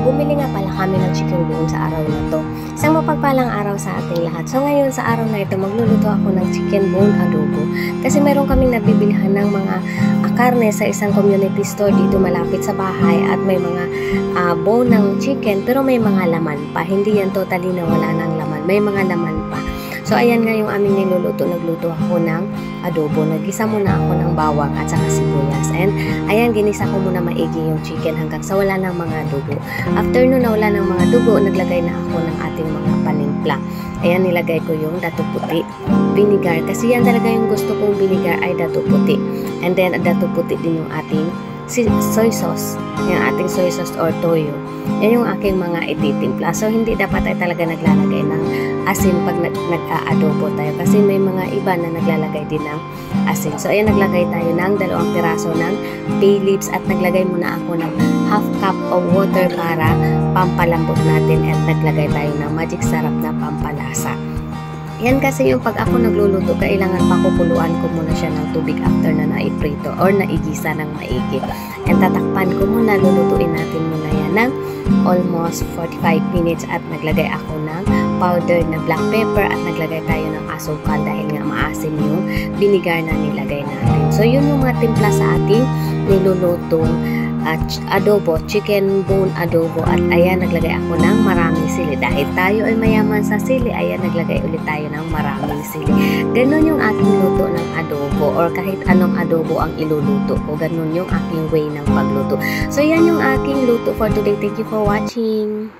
bumili nga pala kami ng chicken bone sa araw na to. Isang mapagpalang araw sa ating lahat. So ngayon sa araw na ito, magluluto ako ng chicken bone adobo. Kasi meron kaming nabibilhan ng mga karne sa isang community store dito malapit sa bahay at may mga bone ng chicken pero may mga laman pa. Hindi yan totally na wala ng laman. May mga laman pa. So ayan nga yung aming niluluto. Nagluto ako ng adobo. Nagisa muna ako ng bawang at saka sibuyas. And ayan, ginisa ko muna maigi yung chicken hanggang sa wala ng mga dugo. After nun na wala ng mga dugo, naglagay na ako ng ating mga panimpla. Ayan, nilagay ko yung dato puti, vinegar. Kasi yan talaga yung gusto kong vinegar ay dato puti. And then, dato puti din yung ating soy sauce. Yung ating soy sauce or toyo. Yan yung aking mga ititimpla. So, hindi dapat ay talaga naglalagay ng asin pag nag-aadobo tayo. Kasi may mga iba na naglalagay din ng asin. So, ayan, naglagay tayo ng 2 piraso ng bay leaves at naglagay muna ako ng half cup of water para pampalambot natin at naglagay tayo ng magic sarap na pampalasa. Yan kasi yung pag ako nagluluto, kailangan pakukuluan ko muna siya ng tubig after na naiprito or naigisa ng maigi. And tatakpan ko muna, lulutuin natin muna yan ng almost 45 minutes at naglagay ako ng powdered na black pepper at naglagay tayo ng asukal dahil nga maasim yung vinegar na nilagay natin. So yun yung mga timpla sa ating nilulutong adobo, chicken bone adobo. At ayan, naglagay ako ng maraming sili dahil tayo ay mayaman sa sili. Ayan, naglagay ulit tayo ng maraming sili. Ganon yung aking luto ng adobo or kahit anong adobo ang iluluto ko. Ganon yung aking way ng pagluto. So yan yung aking luto for today. Thank you for watching.